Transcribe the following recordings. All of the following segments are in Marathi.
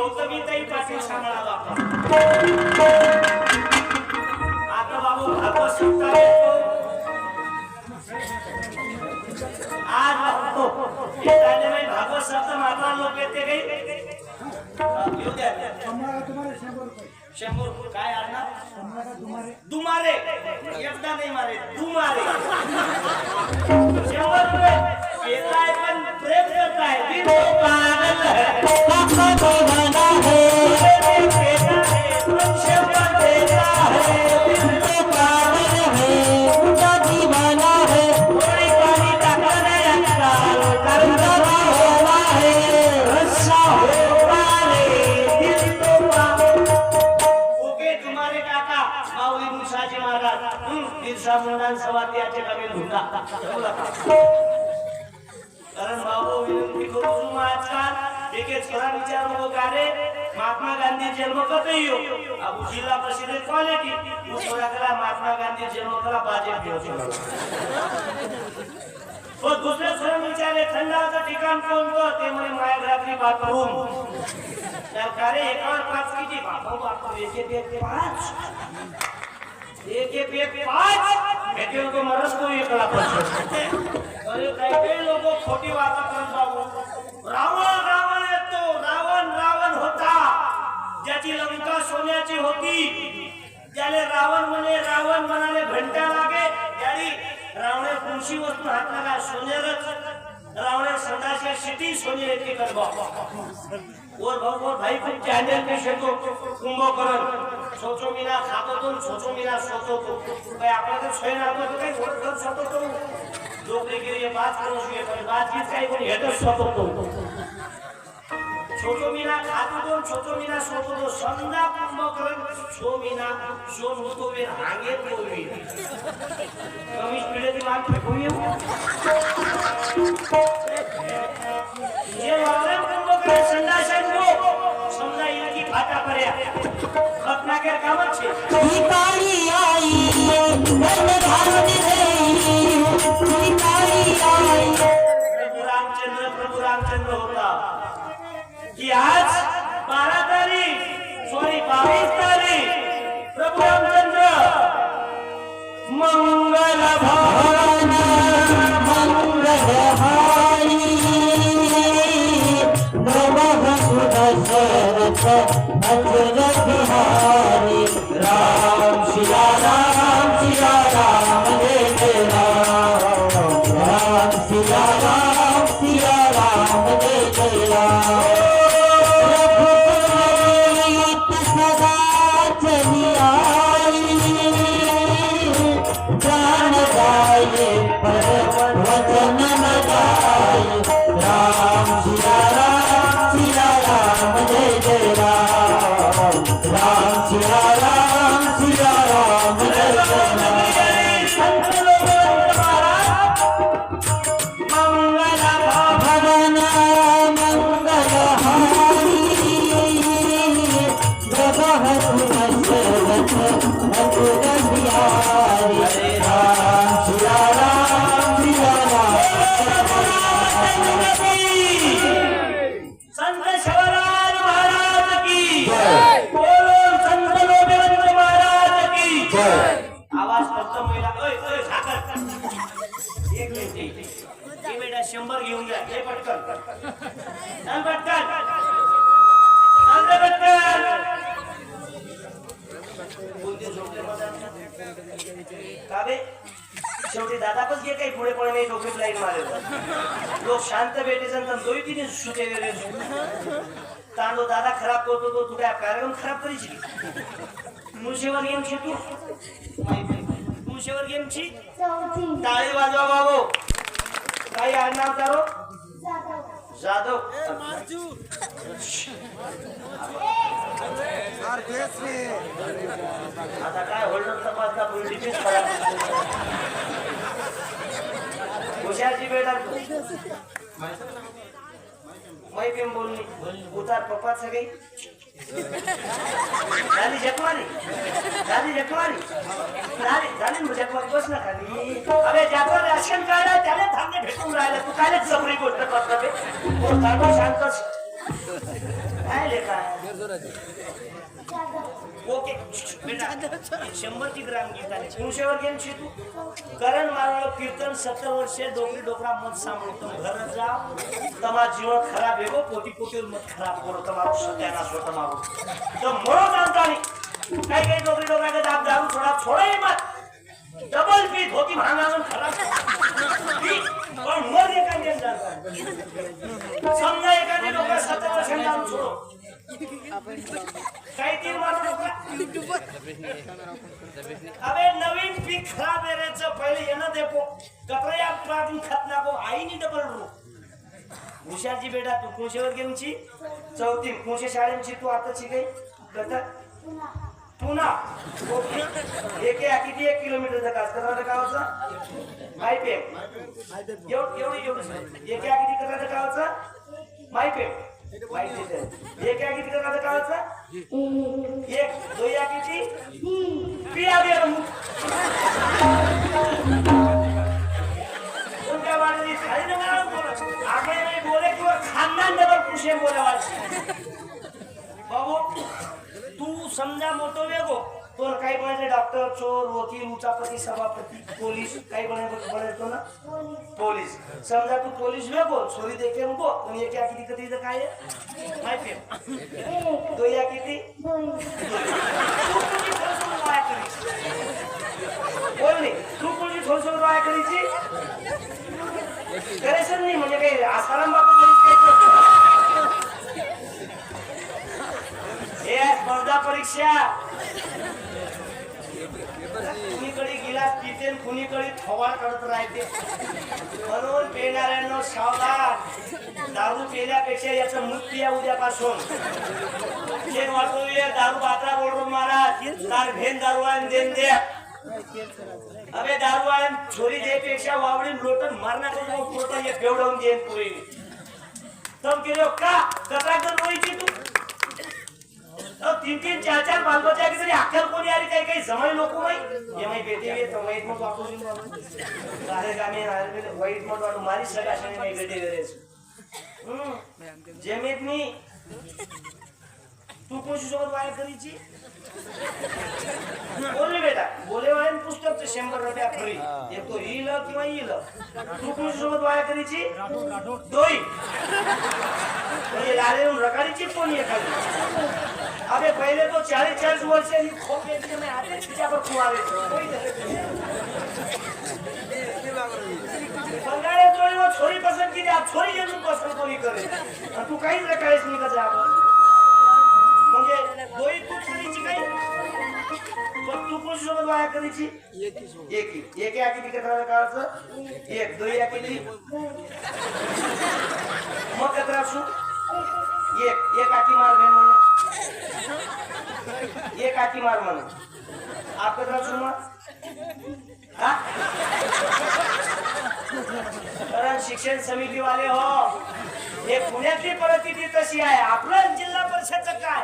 गौतमीताई पाटील सांभाळा बापा आता बाबू भागवत सप्ताह येतो आज बाबू येताने मी भागवत सप्ताह मारला लोक येते काही येऊ द्या तुम्हाला 100 रुपये काय आणणार दुमारे एकदा नाही मारे दुमारे 100 रुपये येताय पण प्रेम करताय दिल तो पागल है आपका दीवाना है बेटा है शब्द देता है दिल तो पागल है उनका दीवाना है थोड़ी पानी टक्कर नहीं रखता करता हुआ है रस्सा होगा रे दिल तो पागल ओके तुम्हारे काका माऊली मुसाजी महाराज बिरसा मुंडा सवात्याचे कमी धुंदा कारण बाबू विनंती करू आजकाल एके छोरा विचार नको गारे महात्मा गांधी जन्म कते यो अबू जिल्हा परिषद क्वालिटी छोरा करा महात्मा गांधी जन्म करा बाजे देव तो दुसरे छोरा विचारे थंडाचं ठिकाण कोणतं ते म्हणे माया घरातली बाथरूम तर गारे एकावर 5 किती बापू बापू एक 5 भेटेल तो मरस को एकला अरे काही लोक खोटी वाचा करत बाबू रावण येतो रावण होता ज्याची लंका सोन्याची होती ज्याने रावण म्हणाले घंटा लागे त्याने रावणे कोणशी वस्तू हात लागा सोनेरच रावणे संडाच्या सिटी सोने येते कर बाबा और भाई खूप चॅनल पे शेतो कुंभकर्ण सोचो मीना खातो तो सोचो मीना सोचो तो काय आपल्याला सोय नातो काही घर सोचो तो लोक लेके बात करू शकते पण बातचीत काही कोणी हेतच सोचो तो छोटो मीना खातो तो छोटो मीना सोचो तो समजा कुंभकर्ण सो मीना सोन होतो वे हांगे बोलवी कमी पिढीची माग फेकून येऊ ये वाले कुंभकर्ण संडासन को समजा इनकी फाटा पर्या खतना के कामच छे भिखारी आई धन धारण रे भिखारी आई प्रभु रामचंद्र होता कि आज 12 तारीख सॉरी 22 तारीख प्रभु रामचंद्र मंगल भवन मंगलहारी नमः सुदशरथ अचर बिहारी राम सिया राम जय जय राम राम सिया राम जय जय राम सदा चली आई जान गाये पर वचन न गाये राम सिया राम जय जय राम राम सिया राम जय जय राम मंगल भवन मंगलहारी संत शिवराज महाराज की बोलो संत लोकवंत महाराज की आवाज फक्त महिला एक मिनिट हे बेटा 100 घेऊन घ्या हे पटकन शेवटी दादा पण जे काही पुढे पडे नाही डोक्यात लाईन मारेल लोक शांत भेटे दोन तीन सुटे गेले तांडो दादा खराब करतो तो तू काय कार्यक्रम खराब करीची मुळशेवर गेमची तू मुळशेवर गेमची टाळी वाजवा बाबो काही आडनाव तारो जाधव आता काय होल्डर तपासता पोलिटिक्स हुशारची बेटा मैं भी बोलनी उतार पप्पा सगळी झाली जखमारी बस ना खाली अरे ज्यावर राशन कार्ड आहे त्याला थांबणे भेटून राहिलं तू काय जबरी गोष्ट करतो शांत काय लेखा ओके बेटा 100 ग्राम गीत आले कुणशेवर गेमची तू करण मारळ कीर्तन 70 वर्षे डोकरी डोकरा मत सांभळतो घर जा तमा जीवन खराब हेगो कोटी कोटी मत खराब करो तमारो सत्यानाश हो तमारो तो मोरो जानता नहीं काय काय डोकरी डोकरा के दाब दारू थोड़ा छोड़ा ही मत डबल पी धोती भांगावन खराब पण मोर एकाने जानता समजा एकाने डोकरा 70 वर्षांनी दारू छोड़ो काही तीन मारू अबे नवीन पीक खराब आहे पहिले येणं देखो कपड्या पाठून खत नको आईनी डबल रो हुशारची बेटा तू कुणशेवर गेमची 4थी कुणशे शाळेची तू आताची काही कथा पुन्हा ओके एक किती 1 किलोमीटरचा कास करणार गावाचा मायपेम एवढं एक किती करणार गावाचा मायपेम माहिती आहे एक किती करणार गावाचा एक दो या किती पिया दे उनका वाली खाली ना बोल आगे नहीं बोले कि वो खानदान डबल पूछे बोले वाली बाबू तू समजा मोठो वेगो तो काही बनायचे डॉक्टर चोर वकील उचापती सभापती पोलीस काही बनायचो ना पोलीस समजा तू पोलीस वेगो छोरी देखे उनको पण एक या किती कधी काय माहिती आहे दो या किती बोल नाही तू कोणी थोडं वाया करायची करायचं नाही म्हणजे काही आसाराम बापू स्पर्धा परीक्षा कुणीकडे गिलास पिते कुणीकडे थवार करत राहते म्हणून पेणाऱ्यांना सावधान दारू पेल्यापेक्षा याचं मूत पिया उद्यापासून जे वाटूया दारू बात्रा बोलून महाराज तार भेन दारू आणि देन द्या अबे दारू आणि छोरी द्यापेक्षा वावडी लोटन मारण्याकडे पोटा हे बेवडवून देन पुरी तम केलो का कसा कर रोईची तू 3-3 4-4 बाल बच्चा की तरी अक्कल कोणी आली काही जमाई लोक नाही एमआई बेटे वे तो वाईट मत वापरून सारे गाणे वाईट मत वाटू मारी सगाशने नाही बेटे गरेस जमीत मी तू कोणशी सोबत वाया करीची बोलले बेटा बोले वाले पुस्तक 100 रुपया फ्री एक तो हिल किंवा हिल तू कोणशी सोबत वाया करीची दोई म्हणजे लालेून रकाडीची कोणी एखादी अबे पहले तो 40-40 वर्ष खोप बेचने में आते पर कुआरे बंगाले जोड़ी वो छोरी पसंद की आप छोरी जरूर पसंद कोणी करे तू काहीच रकाळीस नाही का जा म्हणजे दोई तू छोरीची काही पण तू कोणी सोबत वाया करायची एक या किती कचरा काढायचं एक दोई या किती मग कचरा सु एक आकी मार घेऊन म्हणे एक आकी मार म्हणे आप कचरा सु मग कारण शिक्षण समिती वाले हो हे पुण्यातली परिस्थिती तशी आहे आपलं जिल्हा परिषदचं काय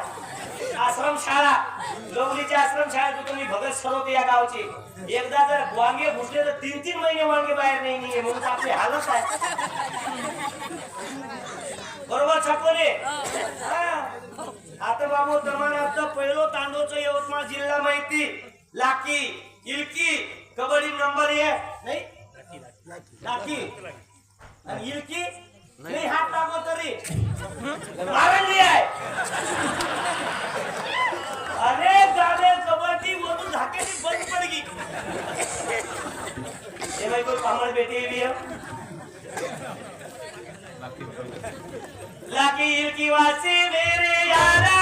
आश्रम शाळा लोकलीच्या आश्रम शाळेत तुम्ही भगत सरोते या गावचे एकदा जर वांगे घुसले तर 3-3 महिने वांगे बाहेर नाही निघे म्हणून आपली हालत आहे बरोबर छापोले आता बाबू तुम्हाला आता पहिलो तांदूळचं यवतमाळ जिल्हा माहिती लाकी इलकी कबड्डी नंबर 1 नाही लाकी आणि इलकी नहीं हाथ टाको तरी मारन लिया है अरे गाने कबड्डी वो तो धाके की बंद पड़ेगी ये भाई कोई कमर बेटी भी है लाकी की वासी मेरे यारा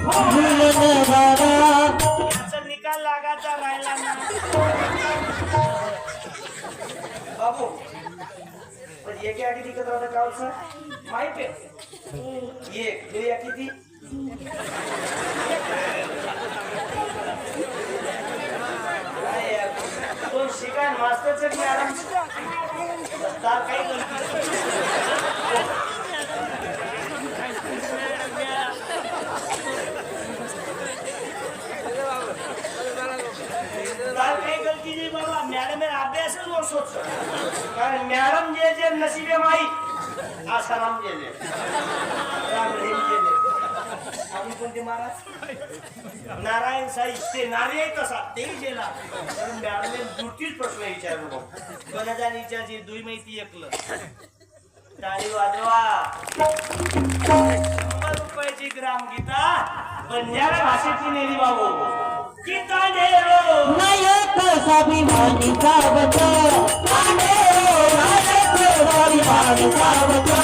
भूलने वाला चल निकाल लगाता रायला ना बाबू ये क्या किती कचरा होता कालचा माहिती आहे एक दो या किती तो शिकाय मास्टरचं की आराम तार काही गलती नहीं बाबा मॅडम अभ्यासच वर्षोच कारण मॅडम जे नसीबे माई आसाराम जे राम रहीम जे ते महाराज नारायण साई ते नारी आहे कसा ते जेला तर मॅडमने दुटीच प्रश्न विचारलो कोणा जाणी विचारची दुई माहिती एकलं टाळी वाजवा 100 रुपयाची ग्रामगीता बंजारा भाषेची नेली बाबू गीता नेरो नायक स्वाभिमानी सावत नायक स्वाभिमानी सावत